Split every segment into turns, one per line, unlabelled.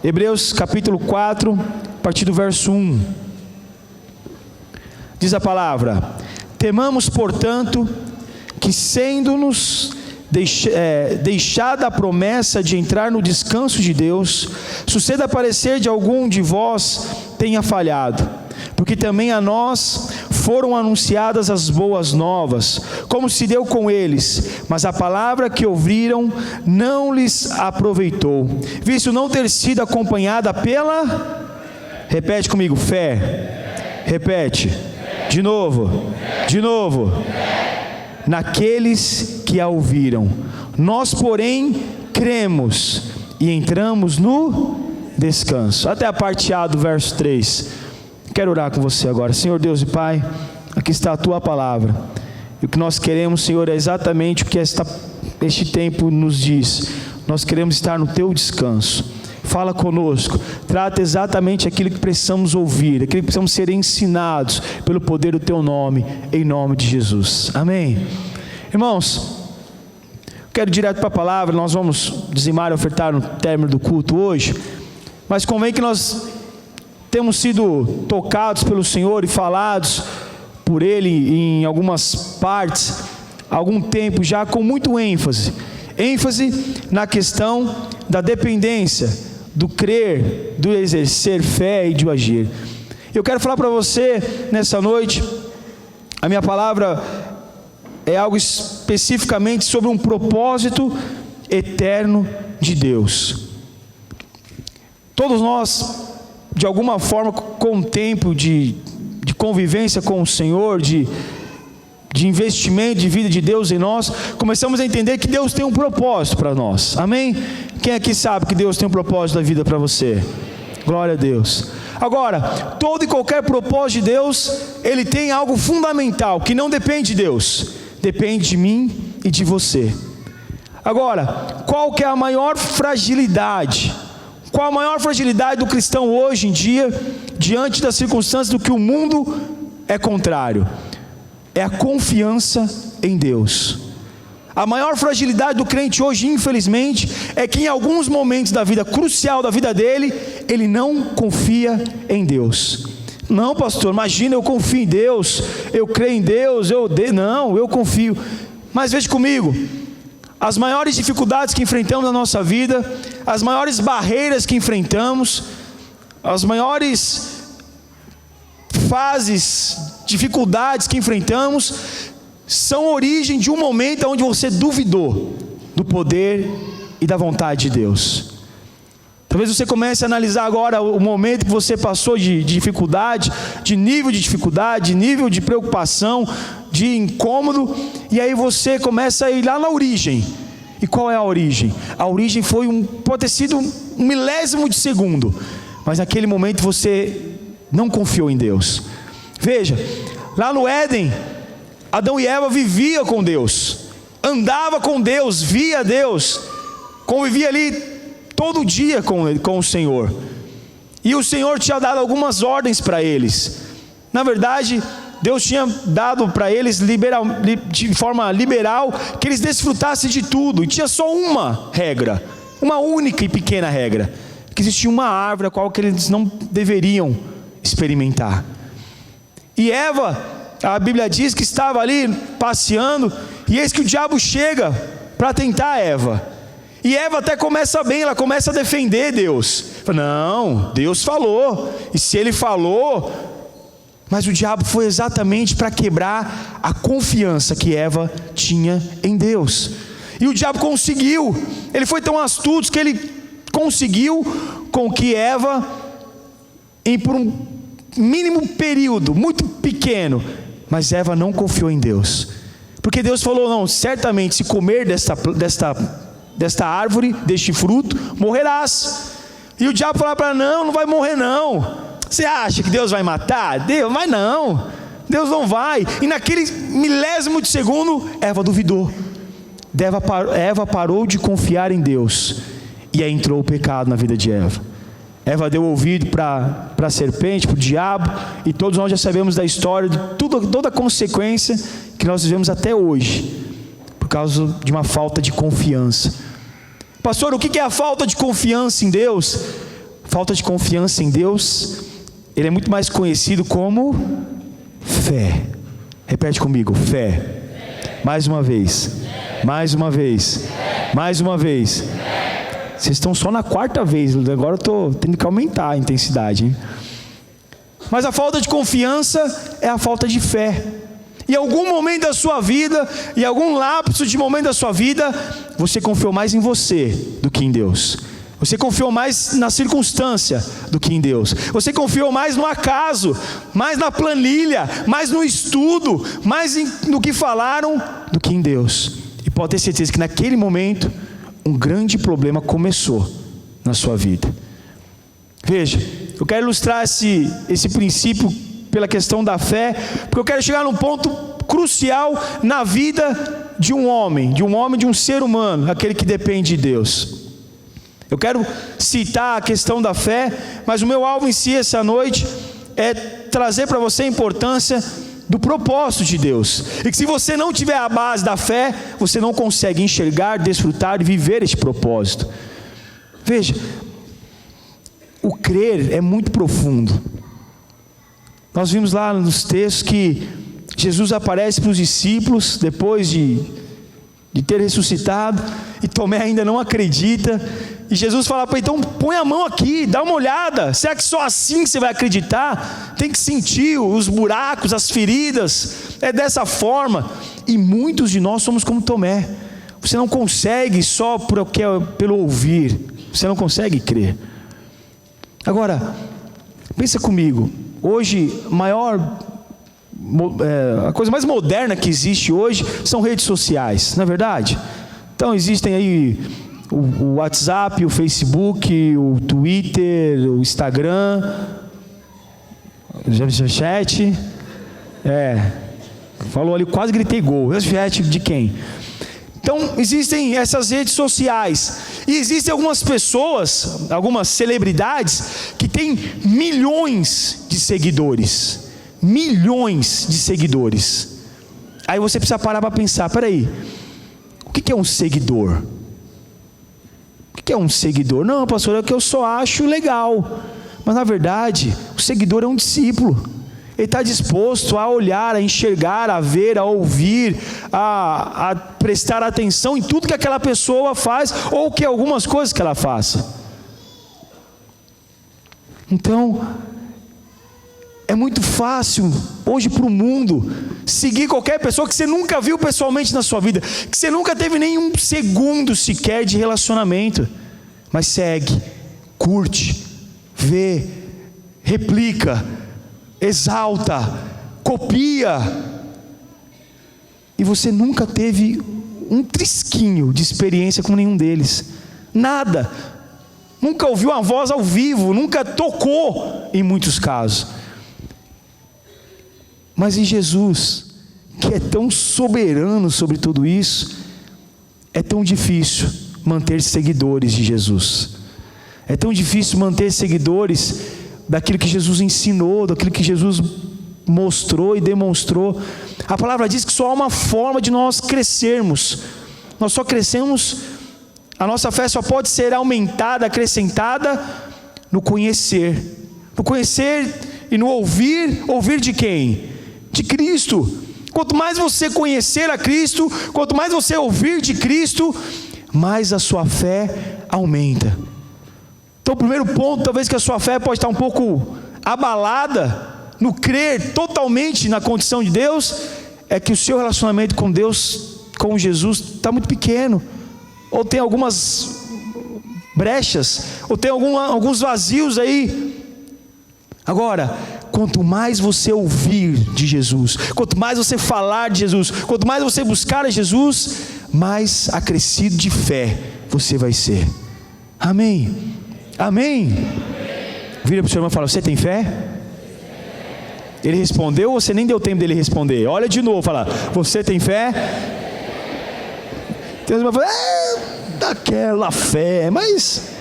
Hebreus capítulo 4, a partir do verso 1. Diz a palavra: temamos, portanto, que sendo-nos deixada a promessa de entrar no descanso de Deus, suceda parecer de algum de vós tenha falhado, porque também a nós foram anunciadas as boas novas, como se deu com eles, mas a palavra que ouviram não lhes aproveitou, visto não ter sido acompanhada pela, repete comigo, fé, repete, de novo, naqueles que a ouviram. Nós, porém, cremos e entramos no descanso. Até a parte A do verso 3. Quero orar com você agora. Senhor Deus e Pai, aqui está a Tua palavra. E o que nós queremos, Senhor, é exatamente o que este tempo nos diz. Nós queremos estar no Teu descanso. Fala conosco, trata exatamente aquilo que precisamos ouvir, aquilo que precisamos ser ensinados pelo poder do Teu nome, em nome de Jesus, amém? Irmãos, quero ir direto para a palavra. Nós vamos dizimar e ofertar no término do culto hoje, mas convém que nós temos sido tocados pelo Senhor e falados por Ele em algumas partes, há algum tempo já, com muito ênfase na questão da dependência, do crer, do exercer fé e de agir. Eu quero falar para você nessa noite, a minha palavra é algo especificamente sobre um propósito eterno de Deus. Todos nós, de alguma forma, com o tempo de convivência com o Senhor, de investimento de vida de Deus em nós, começamos a entender que Deus tem um propósito para nós, amém? Quem aqui sabe que Deus tem um propósito da vida para você? Glória a Deus. Agora, todo e qualquer propósito de Deus, ele tem algo fundamental, que não depende de Deus, depende de mim e de você. Agora, qual que é a maior fragilidade? Qual a maior fragilidade do cristão hoje em dia, diante das circunstâncias do que o mundo é contrário? É a confiança em Deus. A maior fragilidade do crente hoje, infelizmente, é que em alguns momentos da vida, crucial da vida dele, ele não confia em Deus. Não, pastor, imagina, eu confio em Deus, eu creio em Deus, não, eu confio. Mas veja comigo, as maiores dificuldades que enfrentamos na nossa vida, as maiores barreiras que enfrentamos, as maiores fases, dificuldades que enfrentamos, são origem de um momento onde você duvidou do poder e da vontade de Deus. Talvez você comece a analisar agora o momento que você passou de dificuldade, de nível de preocupação, de incômodo, e aí você começa a ir lá na origem. E qual é a origem? A origem pode ter sido um milésimo de segundo, mas naquele momento você não confiou em Deus. Veja, lá no Éden, Adão e Eva viviam com Deus, andava com Deus, via Deus, convivia ali todo dia com o Senhor, e o Senhor tinha dado algumas ordens para eles. Na verdade, Deus tinha dado para eles de forma liberal, que eles desfrutassem de tudo, e tinha só uma regra, uma única e pequena regra, que existia uma árvore a qual que eles não deveriam experimentar. E Eva, a Bíblia diz que estava ali passeando, e eis que o diabo chega para tentar Eva. E Eva até começa bem, ela começa a defender Deus. Não, Deus falou, e se Ele falou, mas o diabo foi exatamente para quebrar a confiança que Eva tinha em Deus. E o diabo conseguiu, ele foi tão astuto que ele conseguiu com que Eva, por um mínimo período, muito pequeno, mas Eva não confiou em Deus, porque Deus falou, não, certamente se comer desta árvore, deste fruto, morrerás. E o diabo falou para ela, não vai morrer não. Você acha que Deus vai matar? Deus vai não, Deus não vai. E naquele milésimo de segundo, Eva duvidou. Eva parou de confiar em Deus, e aí entrou o pecado na vida de Eva. Eva deu ouvido para a serpente, para o diabo, e todos nós já sabemos da história, de toda a consequência que nós vivemos até hoje, por causa de uma falta de confiança. Pastor, o que é a falta de confiança em Deus? falta de confiança em Deus, ele é muito mais conhecido como fé. Repete comigo, fé. Mais uma vez, mais uma vez, mais uma vez. Vocês estão só na quarta vez, agora eu estou tendo que aumentar a intensidade, hein? Mas a falta de confiança é a falta de fé. Em algum momento da sua vida, em algum lapso de momento da sua vida, você confiou mais em você do que em Deus. Você confiou mais na circunstância do que em Deus. Você confiou mais no acaso, mais na planilha, mais no estudo, mais no que falaram do que em Deus. E pode ter certeza que naquele momento, um grande problema começou na sua vida. Veja, eu quero ilustrar esse princípio pela questão da fé, porque eu quero chegar num ponto crucial na vida de um homem, de um ser humano, aquele que depende de Deus. Eu quero citar a questão da fé, mas o meu alvo em si essa noite é trazer para você a importância do propósito de Deus. E que se você não tiver a base da fé, você não consegue enxergar, desfrutar e viver esse propósito. Veja, o crer é muito profundo. Nós vimos lá nos textos que Jesus aparece para os discípulos depois de ter ressuscitado, e Tomé ainda não acredita, e Jesus fala para ele: então põe a mão aqui, dá uma olhada. Será que só assim você vai acreditar? Tem que sentir os buracos, as feridas. É dessa forma. E muitos de nós somos como Tomé. Você não consegue só pelo ouvir, você não consegue crer. Agora, pensa comigo, hoje a coisa mais moderna que existe hoje são redes sociais, não é verdade? Então existem aí o WhatsApp, o Facebook, o Twitter, o Instagram, o chat. Falou ali, quase gritei gol. O chat de quem? Então existem essas redes sociais, e existem algumas pessoas, algumas celebridades que têm milhões de seguidores. Milhões de seguidores. Aí você precisa parar para pensar: peraí, o que é um seguidor? O que é um seguidor? Não, pastor, é que eu só acho legal. Mas na verdade, o seguidor é um discípulo. Ele está disposto a olhar, a enxergar, a ver, a ouvir, a prestar atenção em tudo que aquela pessoa faz, ou que algumas coisas que ela faça. Então, é muito fácil hoje para o mundo seguir qualquer pessoa que você nunca viu pessoalmente na sua vida, que você nunca teve nenhum segundo sequer de relacionamento, mas segue, curte, vê, replica, exalta, copia, e você nunca teve um trisquinho de experiência com nenhum deles, nada, nunca ouviu uma voz ao vivo, nunca tocou em muitos casos. Mas em Jesus, que é tão soberano sobre tudo isso, é tão difícil manter seguidores de Jesus. É tão difícil manter seguidores daquilo que Jesus ensinou, daquilo que Jesus mostrou e demonstrou. A palavra diz que só há uma forma de nós crescermos. Nós só crescemos, a nossa fé só pode ser aumentada, acrescentada no conhecer. No conhecer e no ouvir. Ouvir de quem? De Cristo. Quanto mais você conhecer a Cristo, quanto mais você ouvir de Cristo, mais a sua fé aumenta. Então o primeiro ponto, talvez que a sua fé pode estar um pouco abalada no crer totalmente na condição de Deus, é que o seu relacionamento com Deus, com Jesus, está muito pequeno, ou tem algumas brechas, ou tem alguns vazios aí. Agora, quanto mais você ouvir de Jesus, quanto mais você falar de Jesus, quanto mais você buscar a Jesus, mais acrescido de fé você vai ser. Amém? Amém? Vira para o seu irmão e fala: você tem fé? Ele respondeu, ou você nem deu tempo dele responder? Olha de novo, fala: você tem fé? Tem uma fala: daquela fé, mas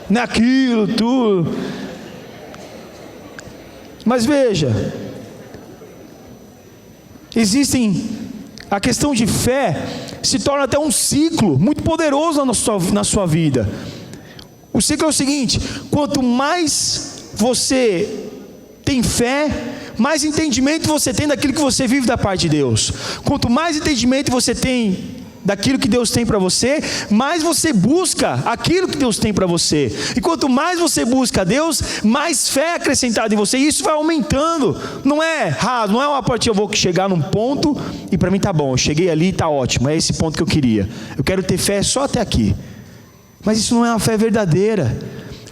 naquilo tudo. Mas veja, a questão de fé se torna até um ciclo muito poderoso na sua vida. O ciclo é o seguinte: quanto mais você tem fé, mais entendimento você tem daquilo que você vive da parte de Deus. Quanto mais entendimento você tem daquilo que Deus tem para você, mais você busca aquilo que Deus tem para você. E quanto mais você busca Deus, mais fé é acrescentada em você. E isso vai aumentando. Não é raso, não é uma parte eu vou chegar num ponto e para mim tá bom, eu cheguei ali e tá ótimo, é esse ponto que eu queria. Eu quero ter fé só até aqui. Mas isso não é uma fé verdadeira.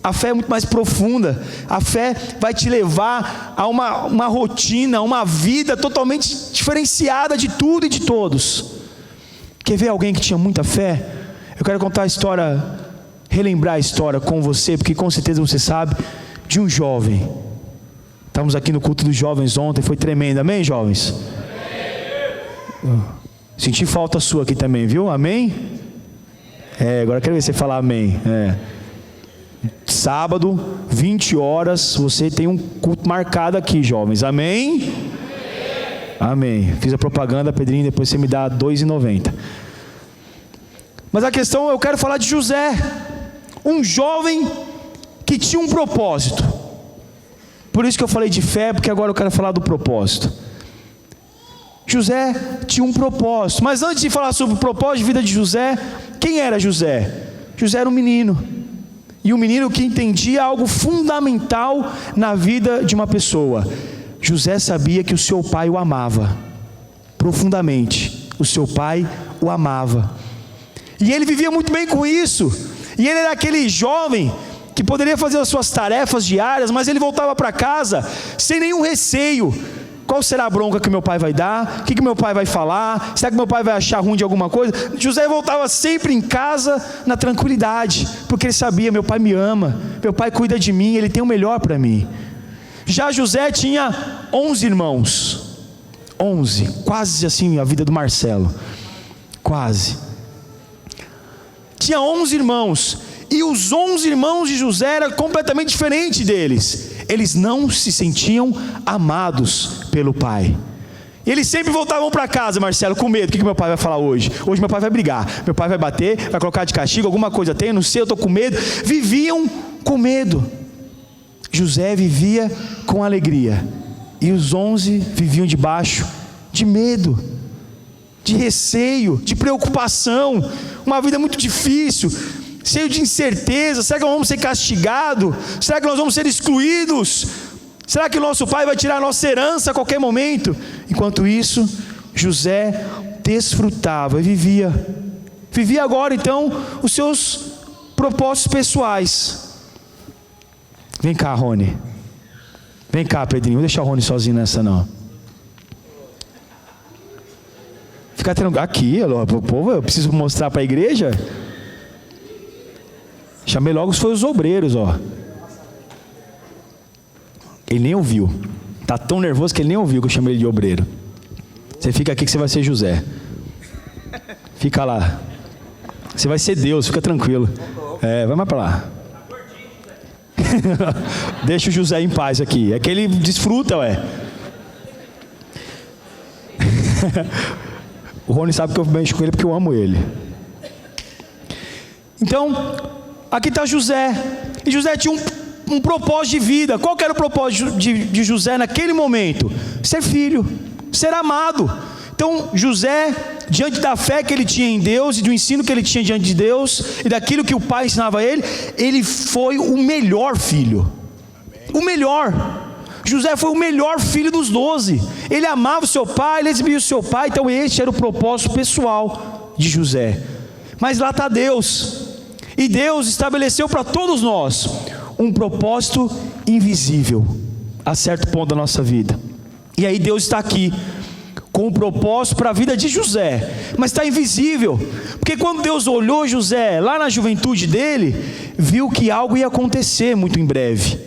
A fé é muito mais profunda. A fé vai te levar a uma rotina, uma vida totalmente diferenciada de tudo e de todos. Quer ver alguém que tinha muita fé? Eu quero contar a história, relembrar a história com você, porque com certeza você sabe, de um jovem. Estávamos aqui no culto dos jovens ontem, foi tremendo, amém, jovens? Senti falta sua aqui também, viu? Amém? Agora eu quero ver você falar amém. Sábado, 20 horas, você tem um culto marcado aqui, jovens, amém? Amém. Fiz a propaganda, Pedrinho, depois você me dá R$2,90. Mas a questão, eu quero falar de José, um jovem que tinha um propósito. Por isso que eu falei de fé, porque agora eu quero falar do propósito. José tinha um propósito. Mas antes de falar sobre o propósito de vida de José, quem era José? José era um menino. E um menino que entendia algo fundamental na vida de uma pessoa. José sabia que o seu pai o amava profundamente. O seu pai o amava. E ele vivia muito bem com isso. E ele era aquele jovem que poderia fazer as suas tarefas diárias, mas ele voltava para casa sem nenhum receio. Qual será a bronca que meu pai vai dar? O que meu pai vai falar? Será que meu pai vai achar ruim de alguma coisa? José voltava sempre em casa na tranquilidade, porque ele sabia, meu pai me ama, meu pai cuida de mim, ele tem o melhor para mim. Já José tinha 11 irmãos, 11, quase assim a vida do Marcelo, quase. Tinha 11 irmãos, e os 11 irmãos de José eram completamente diferentes deles. Eles não se sentiam amados pelo pai. E eles sempre voltavam para casa, Marcelo, com medo. O que meu pai vai falar hoje? Hoje meu pai vai brigar, meu pai vai bater, vai colocar de castigo, alguma coisa tem, não sei, eu estou com medo. Viviam com medo. José vivia com alegria, e os 11 viviam debaixo de medo, de receio, de preocupação, uma vida muito difícil, cheio de incerteza. Será que nós vamos ser castigados? Será que nós vamos ser excluídos? Será que o nosso pai vai tirar a nossa herança a qualquer momento? Enquanto isso, José desfrutava e vivia agora então os seus propósitos pessoais. Vem cá, Rony. Vem cá, Pedrinho. Não deixa o Rony sozinho nessa, não. Fica tranquilo. Aqui, o povo, eu preciso mostrar para a igreja. Chamei logo foi os obreiros, ó. Ele nem ouviu. Tá tão nervoso que ele nem ouviu que eu chamei ele de obreiro. Você fica aqui que você vai ser José. Fica lá. Você vai ser Deus, fica tranquilo. Vai mais para lá. Deixa o José em paz aqui. É que ele desfruta, ué. O Rony sabe que eu mexo com ele porque eu amo ele. Então, aqui está José. E José tinha um propósito de vida. Qual que era o propósito de José naquele momento? Ser filho, ser amado. Então José, diante da fé que ele tinha em Deus e do ensino que ele tinha diante de Deus e daquilo que o pai ensinava a ele, ele foi o melhor filho. O melhor. José foi o melhor filho dos 12. Ele amava o seu pai, ele exibia o seu pai. Então esse era o propósito pessoal de José. Mas lá está Deus. E Deus estabeleceu para todos nós um propósito invisível a certo ponto da nossa vida. E aí Deus está aqui com um propósito para a vida de José, mas está invisível, porque quando Deus olhou José lá na juventude dele, viu que algo ia acontecer muito em breve,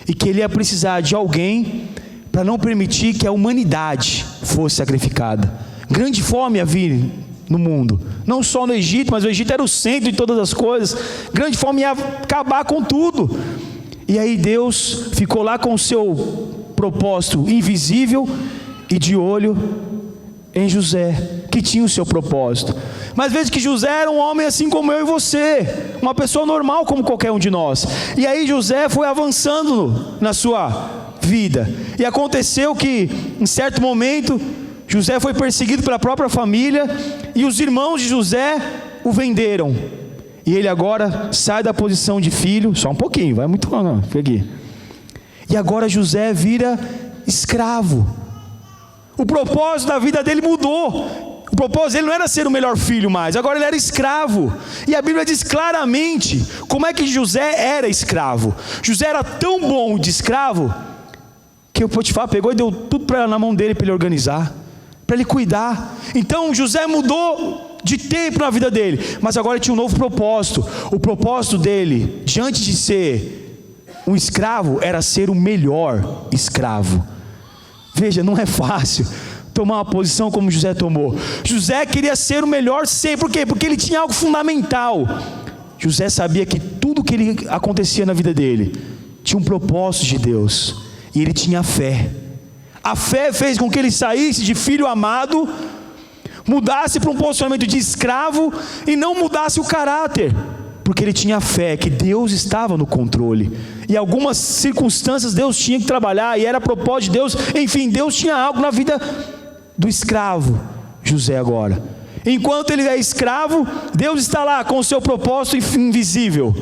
e que ele ia precisar de alguém para não permitir que a humanidade fosse sacrificada. Grande fome havia no mundo, não só no Egito, mas o Egito era o centro de todas as coisas. Grande fome ia acabar com tudo, e aí Deus ficou lá com o seu propósito invisível e de olho em José. que tinha o seu propósito. Mas veja que José era um homem assim como eu e você, uma pessoa normal como qualquer um de nós. E aí José foi avançando na sua vida, e aconteceu que em certo momento José foi perseguido pela própria família, e os irmãos de José o venderam, e ele agora sai da posição de filho, só um pouquinho, vai muito longe, não, fica aqui. E agora José vira escravo. O propósito da vida dele mudou. O propósito dele não era ser o melhor filho mais, agora ele era escravo. E a Bíblia diz claramente como é que José era escravo. José era tão bom de escravo que o Potifar pegou e deu tudo na mão dele para ele organizar, para ele cuidar. Então José mudou de tempo na vida dele, mas agora ele tinha um novo propósito. O propósito dele, diante de ser um escravo, era ser o melhor escravo. Veja, não é fácil tomar uma posição como José tomou. José queria ser o melhor sempre. Por quê? Porque ele tinha algo fundamental. José sabia que tudo que acontecia na vida dele tinha um propósito de Deus, e ele tinha fé. A fé fez com que ele saísse de filho amado, mudasse para um posicionamento de escravo, e não mudasse o caráter, porque ele tinha fé que Deus estava no controle. E algumas circunstâncias Deus tinha que trabalhar, e era propósito de Deus. Enfim, Deus tinha algo na vida do escravo José agora. Enquanto ele é escravo, Deus está lá com o seu propósito invisível,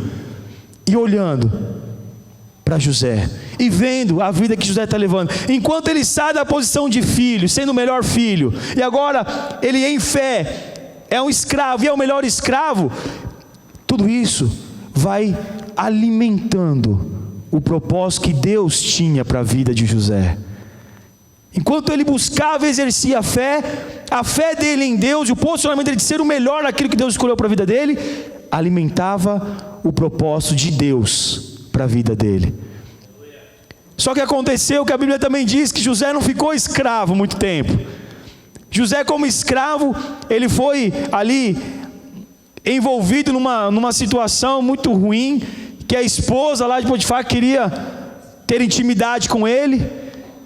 e olhando para José, e vendo a vida que José está levando. Enquanto ele sai da posição de filho, sendo o melhor filho, e agora ele em fé é um escravo, e é o melhor escravo, tudo isso vai alimentando o propósito que Deus tinha para a vida de José. Enquanto ele buscava e exercia a fé dele em Deus, e o posicionamento dele de ser o melhor naquilo que Deus escolheu para a vida dele, alimentava o propósito de Deus para a vida dele. Só que aconteceu que a Bíblia também diz que José não ficou escravo muito tempo. José, como escravo, ele foi ali envolvido numa situação muito ruim, que a esposa lá de Potifar queria ter intimidade com ele,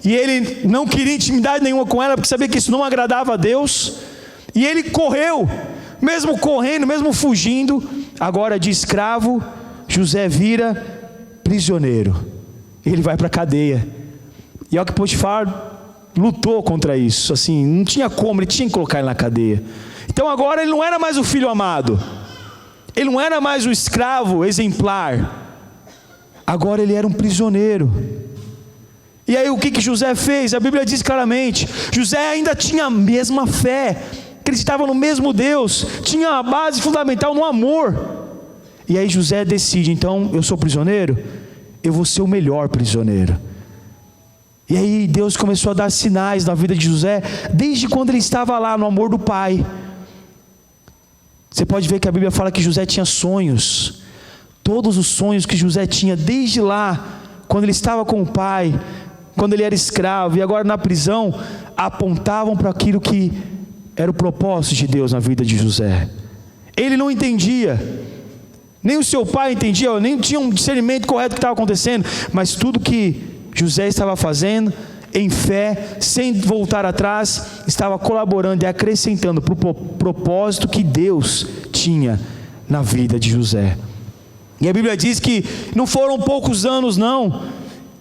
e ele não queria intimidade nenhuma com ela, porque sabia que isso não agradava a Deus. E ele correu, mesmo correndo, mesmo fugindo, agora de escravo, José vira prisioneiro. Ele vai para a cadeia. E olha que Potifar lutou contra isso, assim, não tinha como, ele tinha que colocar ele na cadeia. Então agora ele não era mais o filho amado, ele não era mais o escravo exemplar, agora ele era um prisioneiro. E aí o que José fez? A Bíblia diz claramente, José ainda tinha a mesma fé, acreditava no mesmo Deus, tinha a base fundamental no amor. E aí José decide, então eu sou prisioneiro, eu vou ser o melhor prisioneiro. E aí Deus começou a dar sinais na vida de José, desde quando ele estava lá no amor do pai. Você pode ver que a Bíblia fala que José tinha sonhos. Todos os sonhos que José tinha desde lá, quando ele estava com o pai, quando ele era escravo e agora na prisão, apontavam para aquilo que era o propósito de Deus na vida de José. Ele não entendia, nem o seu pai entendia, nem tinha um discernimento correto do que estava acontecendo, mas tudo que José estava fazendo em fé, sem voltar atrás, estava colaborando e acrescentando para o propósito que Deus tinha na vida de José. E a Bíblia diz que não foram poucos anos não,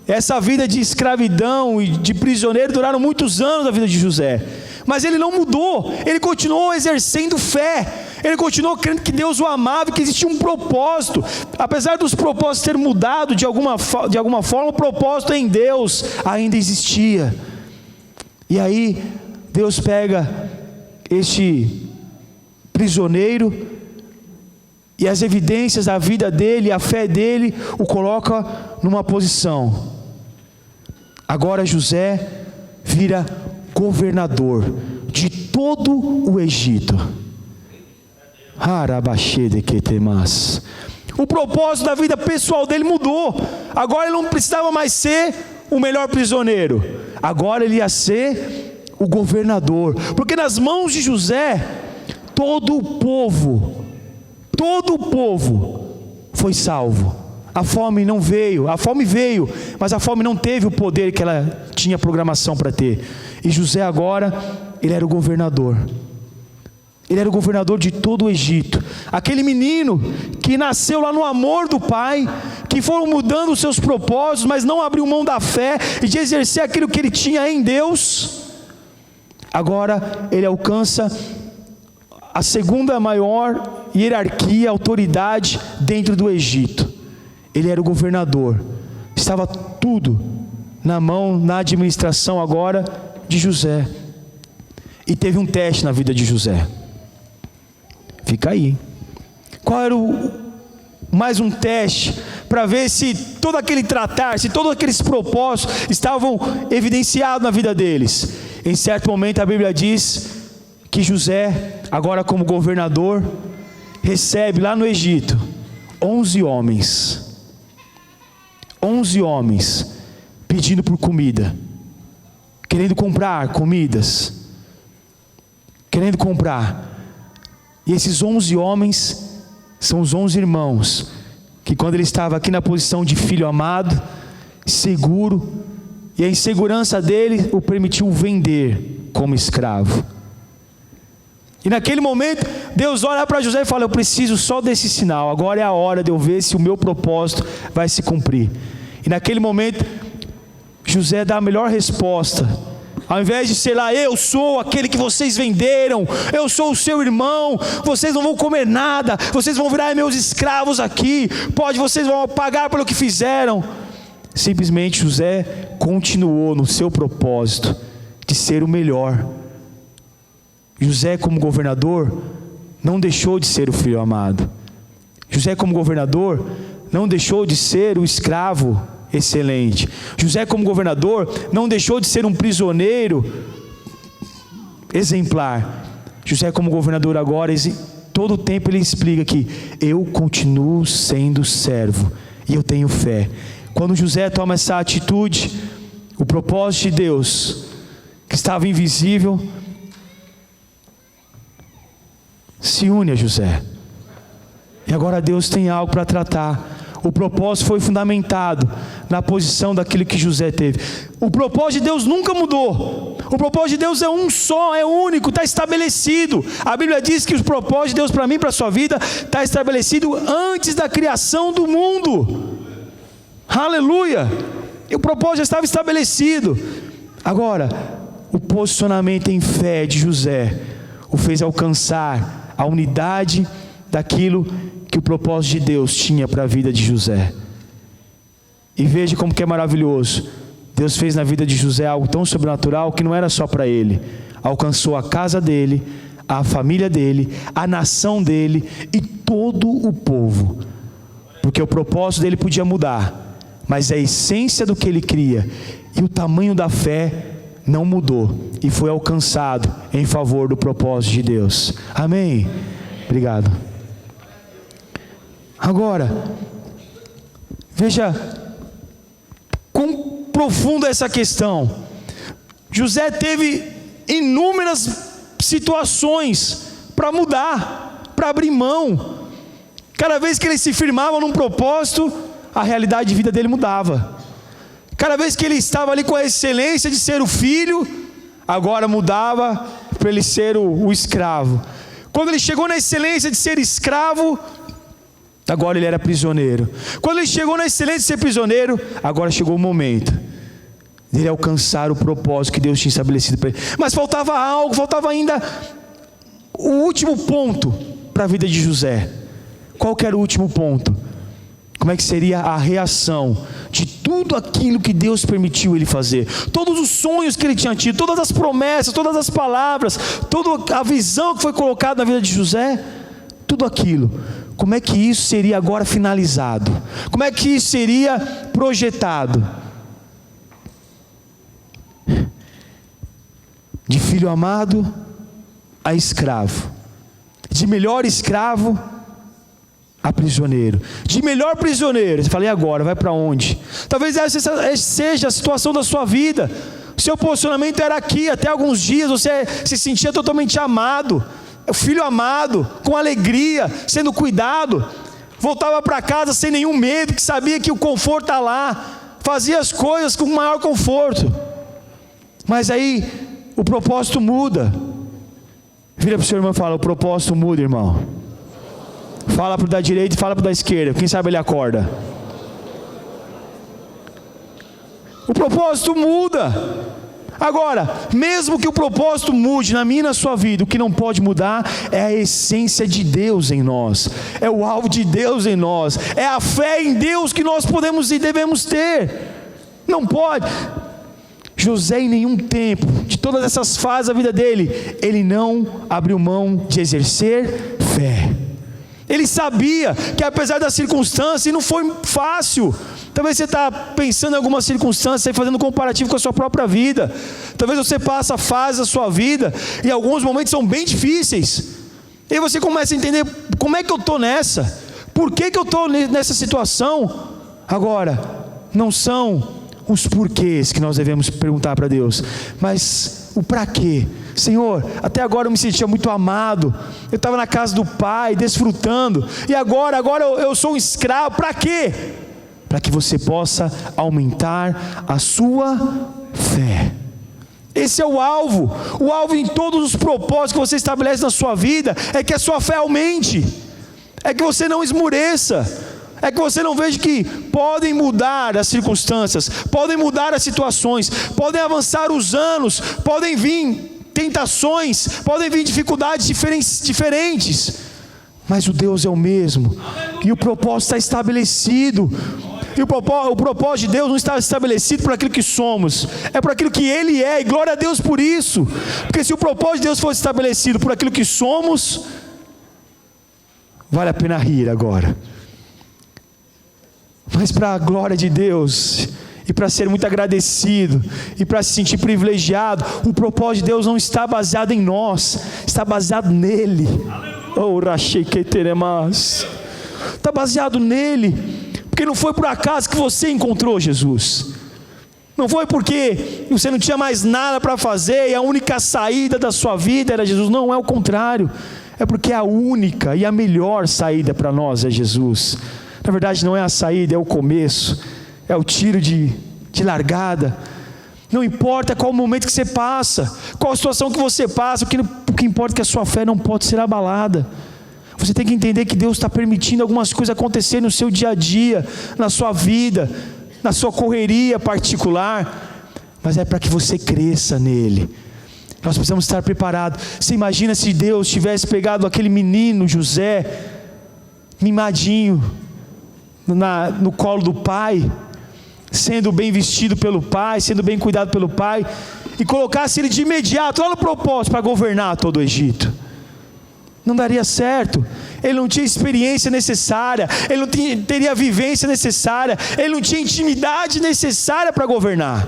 essa vida de escravidão e de prisioneiro duraram muitos anos da vida de José, mas ele não mudou, ele continuou exercendo fé, ele continuou crendo que Deus o amava e que existia um propósito, apesar dos propósitos terem mudado de alguma forma, o propósito em Deus ainda existia. E aí Deus pega este prisioneiro e as evidências da vida dele, a fé dele, o coloca numa posição. Agora José vira governador de todo o Egito. O propósito da vida pessoal dele mudou. Agora ele não precisava mais ser o melhor prisioneiro, agora ele ia ser o governador, porque nas mãos de José todo o povo foi salvo. A fome não veio, a fome veio, mas a fome não teve o poder que ela tinha programação para ter. E José agora, ele era o governador. Ele era o governador de todo o Egito. Aquele menino que nasceu lá no amor do pai, que foram mudando os seus propósitos, mas não abriu mão da fé e de exercer aquilo que ele tinha em Deus. Agora ele alcança a segunda maior hierarquia, autoridade dentro do Egito. Ele era o governador. Estava tudo na administração agora de José. E teve um teste na vida de José. Fica aí. Qual era mais um teste para ver se todo aquele tratar, se todos aqueles propósitos estavam evidenciados na vida deles? Em certo momento a Bíblia diz que José, agora como governador, recebe lá no Egito 11 homens. 11 homens pedindo por comida, querendo comprar comidas, querendo comprar. E esses 11 homens são os 11 irmãos, que quando ele estava aqui na posição de filho amado, seguro, e a insegurança dele o permitiu vender como escravo. E naquele momento, Deus olha para José e fala: eu preciso só desse sinal, agora é a hora de eu ver se o meu propósito vai se cumprir. E naquele momento, José dá a melhor resposta. Ao invés de ser lá, eu sou aquele que vocês venderam, eu sou o seu irmão, vocês não vão comer nada, vocês vão virar meus escravos aqui, vocês vão pagar pelo que fizeram. Simplesmente José continuou no seu propósito de ser o melhor. José, como governador, não deixou de ser o filho amado. José, como governador, não deixou de ser o escravo excelente. José, como governador, não deixou de ser um prisioneiro exemplar. José, como governador agora, todo o tempo ele explica que eu continuo sendo servo e eu tenho fé. Quando José toma essa atitude, o propósito de Deus, que estava invisível, se une a José. E agora Deus tem algo para tratar. O propósito foi fundamentado na posição daquilo que José teve. O propósito de Deus nunca mudou. O propósito de Deus é um só, é único, está estabelecido. A Bíblia diz que o propósito de Deus para mim, para a sua vida, está estabelecido antes da criação do mundo. Aleluia! E o propósito já estava estabelecido. Agora, o posicionamento em fé de José o fez alcançar a unidade daquilo que o propósito de Deus tinha para a vida de José. E veja como que é maravilhoso. Deus fez na vida de José algo tão sobrenatural que não era só para ele. Alcançou a casa dele, a família dele, a nação dele e todo o povo. Porque o propósito dele podia mudar, mas a essência do que ele cria e o tamanho da fé não mudou e foi alcançado em favor do propósito de Deus. Amém? Obrigado. Agora, veja quão profunda é essa questão. José teve inúmeras situações para mudar, para abrir mão. Cada vez que ele se firmava num propósito, a realidade de vida dele mudava. Cada vez que ele estava ali com a excelência de ser o filho, agora mudava para ele ser o escravo. Quando ele chegou na excelência de ser escravo, agora ele era prisioneiro. Quando ele chegou na excelência de ser prisioneiro, agora chegou o momento dele alcançar o propósito que Deus tinha estabelecido para ele. Mas faltava algo, faltava ainda o último ponto para a vida de José. Qual que era o último ponto? Como é que seria a reação de tudo aquilo que Deus permitiu ele fazer? Todos os sonhos que ele tinha tido, todas as promessas, todas as palavras, toda a visão que foi colocada na vida de José, tudo aquilo. Como é que isso seria agora finalizado? Como é que isso seria projetado? De filho amado a escravo. De melhor escravo a prisioneiro. De melhor prisioneiro. Você fala, e agora? Vai para onde? Talvez essa seja a situação da sua vida. Seu posicionamento era aqui. Até alguns dias você se sentia totalmente amado. O filho amado, com alegria, sendo cuidado. Voltava para casa sem nenhum medo, que sabia que o conforto está lá. Fazia as coisas com maior conforto. Mas aí o propósito muda. Vira para o seu irmão e fala: o propósito muda, irmão. Fala para o da direita e fala para o da esquerda. Quem sabe ele acorda. O propósito muda. Agora, mesmo que o propósito mude na minha e na sua vida, o que não pode mudar é a essência de Deus em nós, é o alvo de Deus em nós, é a fé em Deus que nós podemos e devemos ter. Não pode. José, em nenhum tempo, de todas essas fases da vida dele, ele não abriu mão de exercer fé. Ele sabia que apesar das circunstâncias, e não foi fácil. Talvez você está pensando em algumas circunstâncias e fazendo um comparativo com a sua própria vida. Talvez você passe fases da sua vida e alguns momentos são bem difíceis. E aí você começa a entender: como é que eu estou nessa? Por que eu estou nessa situação? Agora, não são os porquês que nós devemos perguntar para Deus, mas o para quê. Senhor, até agora eu me sentia muito amado, eu estava na casa do Pai, desfrutando, e agora eu sou um escravo. Para quê? Para que você possa aumentar a sua fé. Esse é o alvo em todos os propósitos que você estabelece na sua vida, é que a sua fé aumente, é que você não esmureça, é que você não veja que podem mudar as circunstâncias, podem mudar as situações, podem avançar os anos, podem vir tentações, podem vir dificuldades diferentes, mas o Deus é o mesmo, e o propósito está estabelecido. E o propósito de Deus não está estabelecido por aquilo que somos, é por aquilo que Ele é, e glória a Deus por isso. Porque se o propósito de Deus fosse estabelecido por aquilo que somos, vale a pena rir agora. Mas para a glória de Deus, e para ser muito agradecido, e para se sentir privilegiado, o propósito de Deus não está baseado em nós, está baseado nele. Oh, rachei que teremas. Está baseado nele. Porque não foi por acaso que você encontrou Jesus. Não foi porque você não tinha mais nada para fazer e a única saída da sua vida era Jesus. Não, é o contrário. É porque a única e a melhor saída para nós é Jesus. Na verdade não é a saída, é o começo, é o tiro de largada. Não importa qual o momento que você passa, qual a situação que você passa, o que importa é que a sua fé não pode ser abalada. Você tem que entender que Deus está permitindo algumas coisas acontecerem no seu dia a dia, na sua vida, na sua correria particular, mas é para que você cresça nele. Nós precisamos estar preparados. Você imagina se Deus tivesse pegado aquele menino José, mimadinho, no colo do pai, sendo bem vestido pelo pai, sendo bem cuidado pelo pai, e colocasse ele de imediato lá no propósito para governar todo o Egito. Não daria certo. Ele não tinha experiência necessária, ele não teria a vivência necessária, ele não tinha intimidade necessária para governar.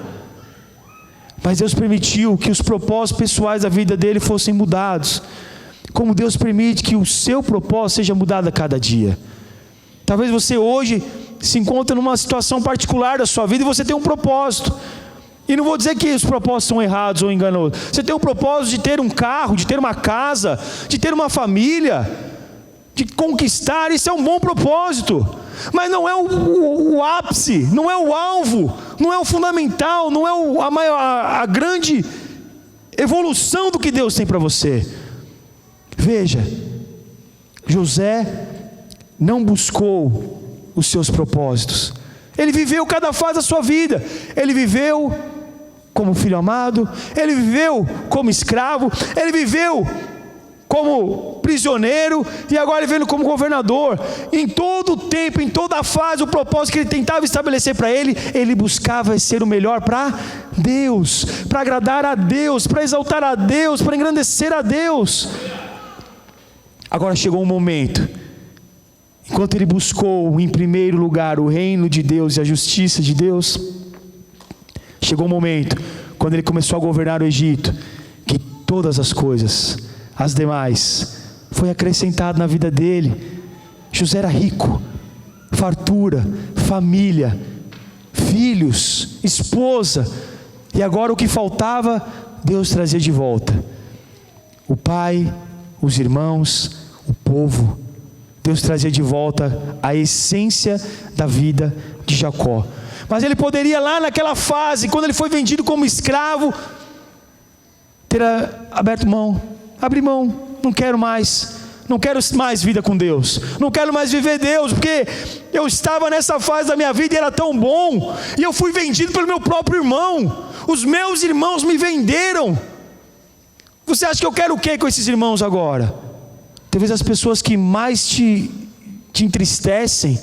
Mas Deus permitiu que os propósitos pessoais da vida dele fossem mudados, como Deus permite que o seu propósito seja mudado a cada dia. Talvez você hoje se encontre numa situação particular da sua vida e você tem um propósito. E não vou dizer que os propósitos são errados ou enganosos. Você tem o propósito de ter um carro, de ter uma casa, de ter uma família, de conquistar. Isso é um bom propósito, mas não é o ápice, não é o alvo, não é o fundamental, não é a grande evolução do que Deus tem para você. Veja, José não buscou os seus propósitos. Ele viveu cada fase da sua vida. Ele viveu como filho amado, ele viveu como escravo, ele viveu como prisioneiro, e agora ele veio como governador. Em todo o tempo, em toda a fase, o propósito que ele tentava estabelecer para ele, ele buscava ser o melhor para Deus, para agradar a Deus, para exaltar a Deus, para engrandecer a Deus. Agora chegou um momento, enquanto ele buscou em primeiro lugar o reino de Deus e a justiça de Deus, chegou um momento, quando ele começou a governar o Egito, que todas as coisas, as demais, foi acrescentado na vida dele. José era rico, fartura, família, filhos, esposa, e agora o que faltava, Deus trazia de volta. O pai, os irmãos, o povo. Deus trazia de volta a essência da vida de Jacó. Mas ele poderia lá naquela fase, quando ele foi vendido como escravo, ter aberto mão. abri mão, não quero mais. Não quero mais vida com Deus, não quero mais viver Deus, porque eu estava nessa fase da minha vida e era tão bom, e eu fui vendido pelo meu próprio irmão, os meus irmãos me venderam. Você acha que eu quero o que com esses irmãos agora? Talvez as pessoas que mais te entristecem,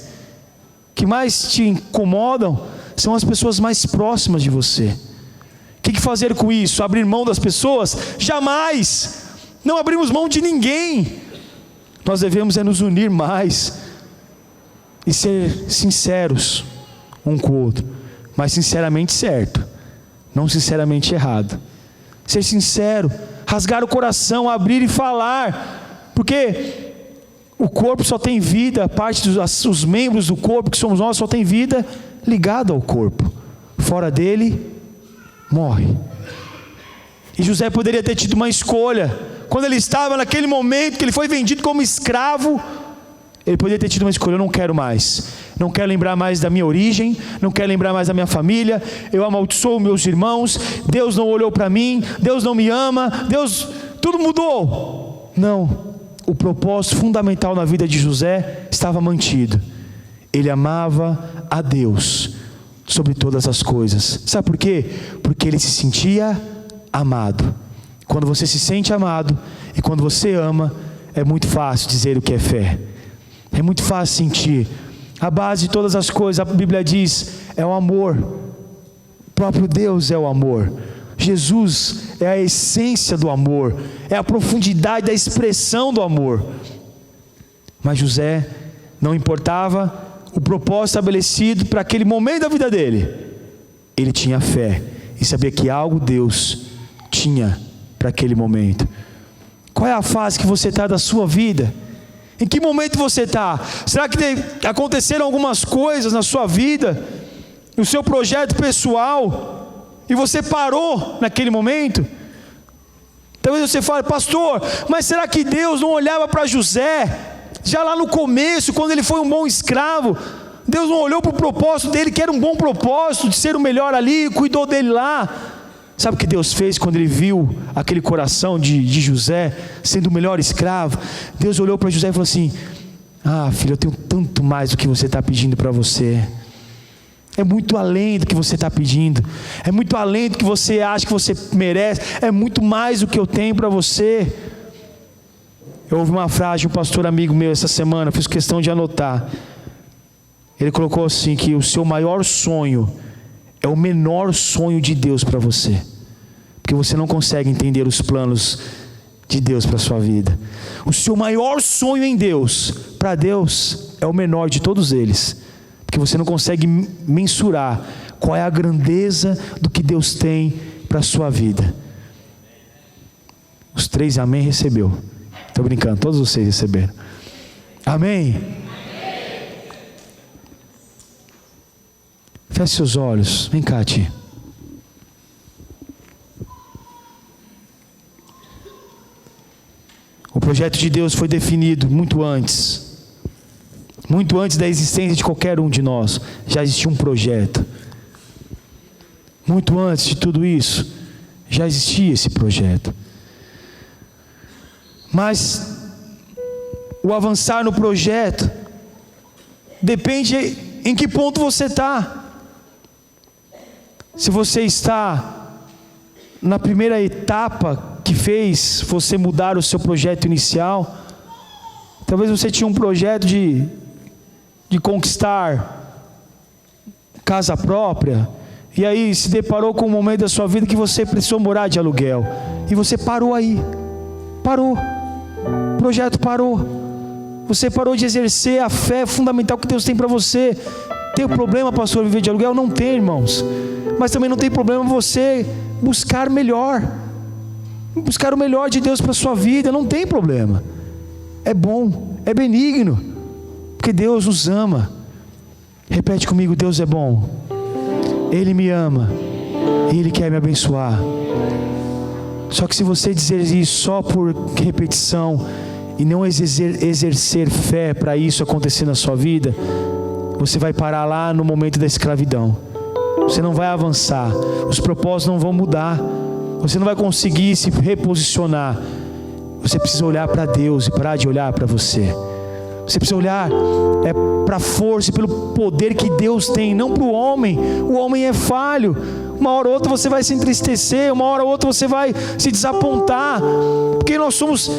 que mais te incomodam, são as pessoas mais próximas de você. O que fazer com isso? Abrir mão das pessoas? Jamais! Não abrimos mão de ninguém. Nós devemos nos unir mais e ser sinceros um com o outro, mas sinceramente certo, não sinceramente errado. Ser sincero, rasgar o coração, abrir e falar, porque o corpo só tem vida, os membros do corpo que somos nós só tem vida ligada ao corpo, fora dele morre. E José poderia ter tido uma escolha. Quando ele estava naquele momento que ele foi vendido como escravo, ele poderia ter tido uma escolha: eu não quero mais, não quero lembrar mais da minha origem, não quero lembrar mais da minha família, eu amaldiçoo meus irmãos, Deus não olhou para mim, Deus não me ama, Deus, tudo mudou. Não, o propósito fundamental na vida de José estava mantido. Ele amava a Deus sobre todas as coisas. Sabe por quê? Porque ele se sentia amado. Quando você se sente amado e quando você ama, é muito fácil dizer o que é fé. É muito fácil sentir. A base de todas as coisas, a Bíblia diz, é o amor. O próprio Deus é o amor. Jesus é a essência do amor, é a profundidade da expressão do amor. Mas José, não importava o propósito estabelecido para aquele momento da vida dele, ele tinha fé e sabia que algo Deus tinha para aquele momento. Qual é a fase que você está da sua vida? Em que momento você está? Será que aconteceram algumas coisas na sua vida, no seu projeto pessoal, e você parou naquele momento? Talvez você fale: pastor, mas será que Deus não olhava para José, já lá no começo, quando ele foi um bom escravo? Deus não olhou para o propósito dele, que era um bom propósito, de ser o melhor ali, e cuidou dele lá? Sabe o que Deus fez quando ele viu aquele coração de José sendo o melhor escravo? Deus olhou para José e falou assim: ah, filho, eu tenho tanto mais do que você está pedindo para você. É muito além do que você está pedindo, é muito além do que você acha que você merece, é muito mais do que eu tenho para você. Eu ouvi uma frase de um pastor amigo meu essa semana, fiz questão de anotar. Ele colocou assim, que o seu maior sonho é o menor sonho de Deus para você, porque você não consegue entender os planos de Deus para a sua vida. O seu maior sonho em Deus, para Deus, é o menor de todos eles, porque você não consegue mensurar qual é a grandeza do que Deus tem para a sua vida. Os 3 amém recebeu. Estou brincando, todos vocês receberam. Amém? Feche seus olhos. Vem cá, Ti. O projeto de Deus foi definido muito antes. Muito antes da existência de qualquer um de nós, já existia um projeto. Muito antes de tudo isso, já existia esse projeto. Mas o avançar no projeto depende em que ponto você está. Se você está na primeira etapa que fez você mudar o seu projeto inicial, talvez você tinha um projeto de conquistar casa própria, e aí se deparou com um momento da sua vida que você precisou morar de aluguel, e você parou aí, o projeto parou, você parou de exercer a fé fundamental que Deus tem para você. Tem problema, pastor, viver de aluguel? Não tem, irmãos, mas também não tem problema você buscar o melhor de Deus para a sua vida. Não tem problema, é bom, é benigno, porque Deus nos ama. Repete comigo: Deus é bom, Ele me ama e Ele quer me abençoar. Só que se você dizer isso só por repetição e não exercer fé para isso acontecer na sua vida, você vai parar lá no momento da escravidão. Você não vai avançar, os propósitos não vão mudar, você não vai conseguir se reposicionar. você precisa olhar para Deus e parar de olhar para você. Você precisa olhar para a força e pelo poder que Deus tem, não para o homem. O homem é falho. Uma hora ou outra você vai se entristecer, uma hora ou outra você vai se desapontar, porque nós somos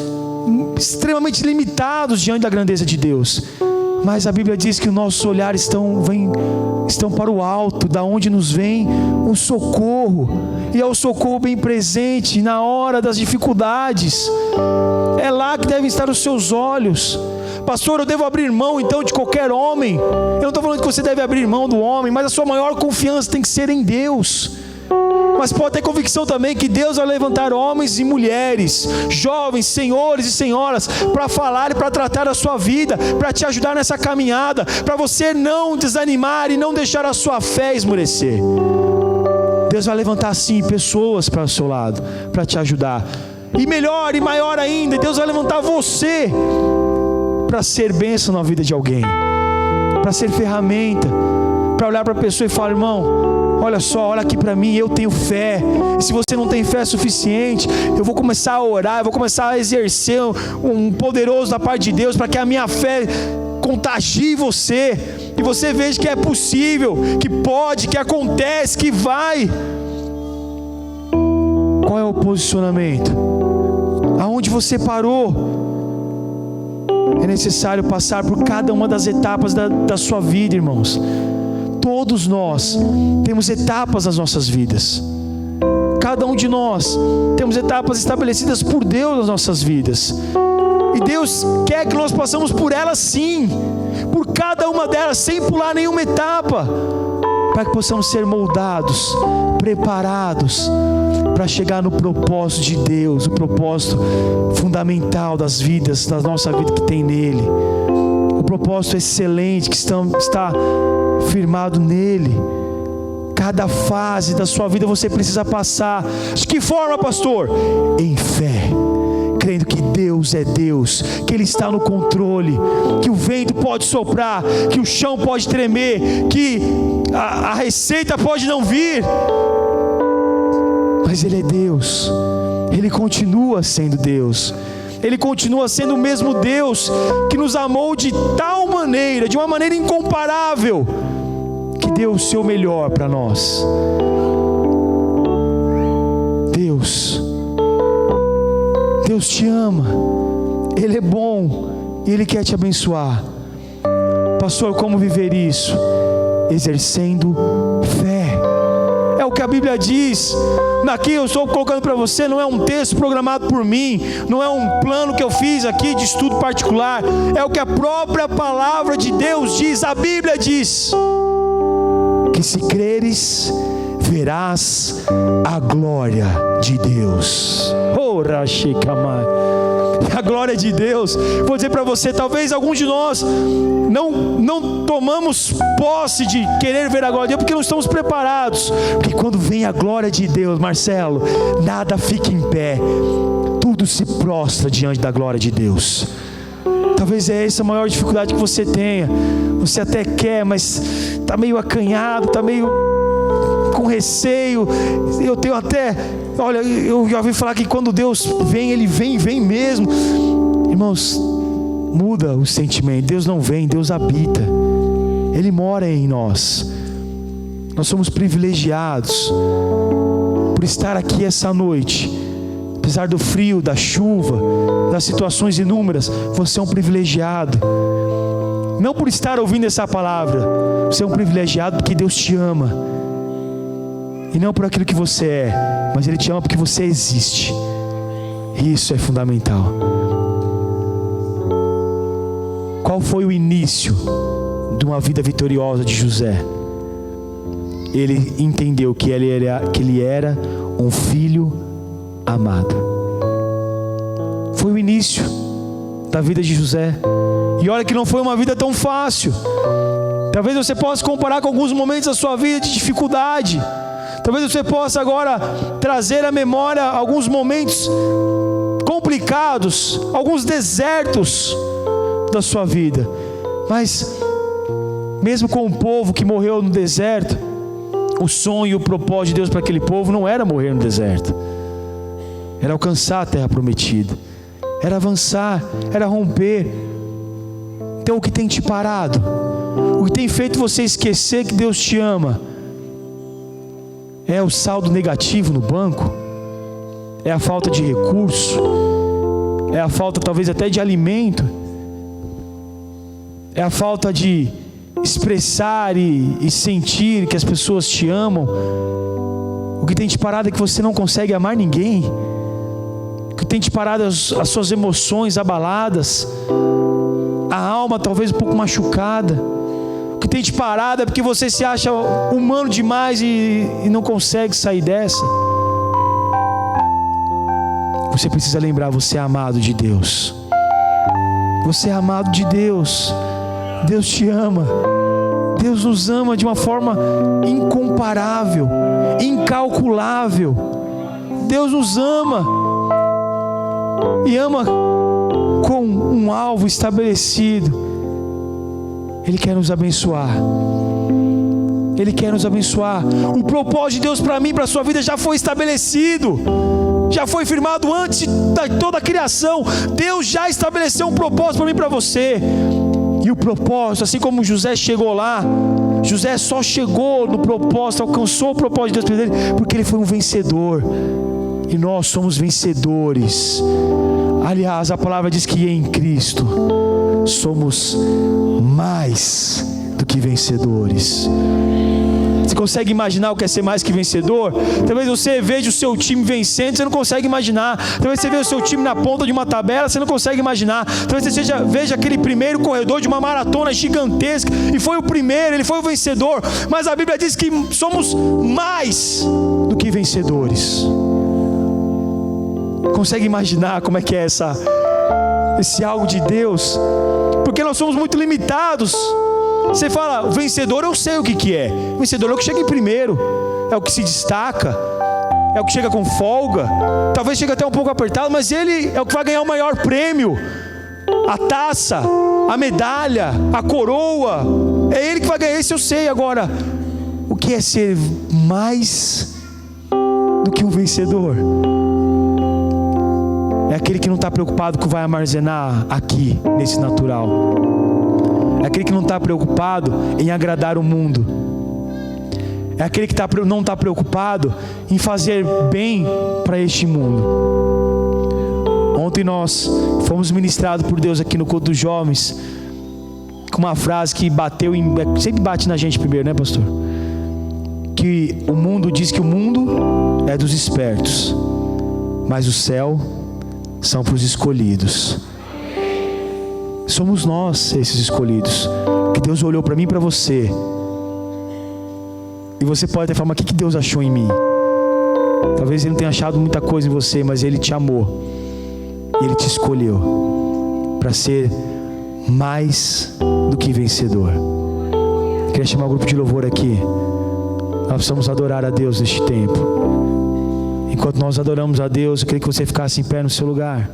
extremamente limitados diante da grandeza de Deus. Mas a Bíblia diz que os nossos olhares estão para o alto, da onde nos vem o socorro, e é o socorro bem presente na hora das dificuldades. É lá que devem estar os seus olhos. Pastor, eu devo abrir mão então de qualquer homem? Eu não estou falando que você deve abrir mão do homem, mas a sua maior confiança tem que ser em Deus. Mas pode ter convicção também que Deus vai levantar homens e mulheres, jovens, senhores e senhoras, para falar e para tratar a sua vida, para te ajudar nessa caminhada, para você não desanimar e não deixar a sua fé esmorecer. Deus vai levantar sim pessoas para o seu lado, para te ajudar. E melhor e maior ainda, Deus vai levantar você para ser bênção na vida de alguém, para ser ferramenta, para olhar para a pessoa e falar: irmão, olha só, olha aqui para mim, eu tenho fé. E se você não tem fé suficiente, eu vou começar a orar, eu vou começar a exercer um poderoso da parte de Deus, para que a minha fé contagie você, e você veja que é possível, que pode, que acontece, que vai. Qual é o posicionamento? Aonde você parou? É necessário passar por cada uma das etapas da sua vida, irmãos. Todos nós temos etapas nas nossas vidas. Cada um de nós temos etapas estabelecidas por Deus nas nossas vidas. E Deus quer que nós passemos por elas sim, por cada uma delas, sem pular nenhuma etapa, para que possamos ser moldados, preparados para chegar no propósito de Deus, o propósito fundamental das vidas, da nossa vida que tem nele, o propósito excelente que está firmado nele. Cada fase da sua vida você precisa passar. De que forma, pastor? Em fé, crendo que Deus é Deus, que Ele está no controle, que o vento pode soprar, que o chão pode tremer, que a receita pode não vir, mas Ele é Deus. Ele continua sendo Deus. Ele continua sendo o mesmo Deus que nos amou de tal maneira, de uma maneira incomparável, que deu o seu melhor para nós. Deus te ama, Ele é bom e Ele quer te abençoar. Pastor, como viver isso? Exercendo fé. É o que a Bíblia diz. Aqui eu estou colocando para você, não é um texto programado por mim, não é um plano que eu fiz aqui de estudo particular, é o que a própria palavra de Deus diz. A Bíblia diz que se creres, verás a glória de Deus. A glória de Deus. Vou dizer para você, talvez alguns de nós não tomamos posse de querer ver a glória de Deus porque não estamos preparados. Porque quando vem a glória de Deus, Marcelo, nada fica em pé, tudo se prostra diante da glória de Deus. Talvez é essa a maior dificuldade que você tenha. Você até quer, mas está meio acanhado, está meio com receio. Eu tenho até, olha, eu já ouvi falar que quando Deus vem, Ele vem mesmo. Irmãos, muda o sentimento. Deus não vem, Deus habita. Ele mora em nós. Nós somos privilegiados por estar aqui essa noite. Apesar do frio, da chuva, das situações inúmeras, você é um privilegiado. Não por estar ouvindo essa palavra, você é um privilegiado porque Deus te ama. E não por aquilo que você é, mas Ele te ama porque você existe. Isso é fundamental. Qual foi o início de uma vida vitoriosa de José? Ele entendeu que ele era um filho amado. Foi o início da vida de José. E olha que não foi uma vida tão fácil. Talvez você possa comparar com alguns momentos da sua vida de dificuldade. Talvez você possa agora trazer à memória alguns momentos complicados, alguns desertos da sua vida. Mas mesmo com o povo que morreu no deserto, o sonho e o propósito de Deus para aquele povo não era morrer no deserto, era alcançar a terra prometida, era avançar, era romper. Então o que tem te parado? O que tem feito você esquecer que Deus te ama? É o saldo negativo no banco? É a falta de recurso? É a falta talvez até de alimento? É a falta de expressar e sentir que as pessoas te amam? O que tem te parado é que você não consegue amar ninguém? O que tem te parado é as suas emoções abaladas, a alma talvez um pouco machucada. O que tem te parado é porque você se acha humano demais e não consegue sair dessa. Você precisa lembrar, você é amado de Deus. Você é amado de Deus. Deus te ama. Deus nos ama de uma forma incomparável, incalculável. Deus nos ama e ama com um alvo estabelecido. Ele quer nos abençoar. Ele quer nos abençoar. O propósito de Deus para mim, para a sua vida já foi estabelecido, já foi firmado antes de toda a criação. Deus já estabeleceu um propósito para mim e para você. E o propósito, assim como José chegou lá, José só chegou no propósito, alcançou o propósito de Deus para ele, porque ele foi um vencedor. E nós somos vencedores. Aliás, a palavra diz que em Cristo somos mais do que vencedores. Você consegue imaginar o que é ser mais que vencedor? Talvez você veja o seu time vencendo, você não consegue imaginar. Talvez você veja o seu time na ponta de uma tabela, você não consegue imaginar. Talvez você veja aquele primeiro corredor de uma maratona gigantesca, e foi o primeiro, ele foi o vencedor. Mas a Bíblia diz que somos mais do que vencedores. Consegue imaginar como é que é esse algo de Deus? Porque nós somos muito limitados. Você fala, o vencedor eu sei o que é. O vencedor é o que chega em primeiro, é o que se destaca, é o que chega com folga. Talvez chegue até um pouco apertado, mas ele é o que vai ganhar o maior prêmio, a taça, a medalha, a coroa. É ele que vai ganhar, isso eu sei. Agora, o que é ser mais do que um vencedor? É aquele que não está preocupado com o que vai armazenar aqui, nesse natural. É aquele que não está preocupado em agradar o mundo. É aquele que não está preocupado em fazer bem para este mundo. Ontem nós fomos ministrados por Deus aqui no culto dos jovens, com uma frase que sempre bate na gente primeiro, né, pastor? Que o mundo diz que o mundo é dos espertos, mas o céu são para os escolhidos. Somos nós esses escolhidos, que Deus olhou para mim e para você. E você pode até falar, mas o que Deus achou em mim? Talvez Ele não tenha achado muita coisa em você, mas Ele te amou. E Ele te escolheu para ser mais do que vencedor. Eu queria chamar o grupo de louvor aqui. Nós precisamos adorar a Deus neste tempo. Enquanto nós adoramos a Deus, eu queria que você ficasse em pé no seu lugar.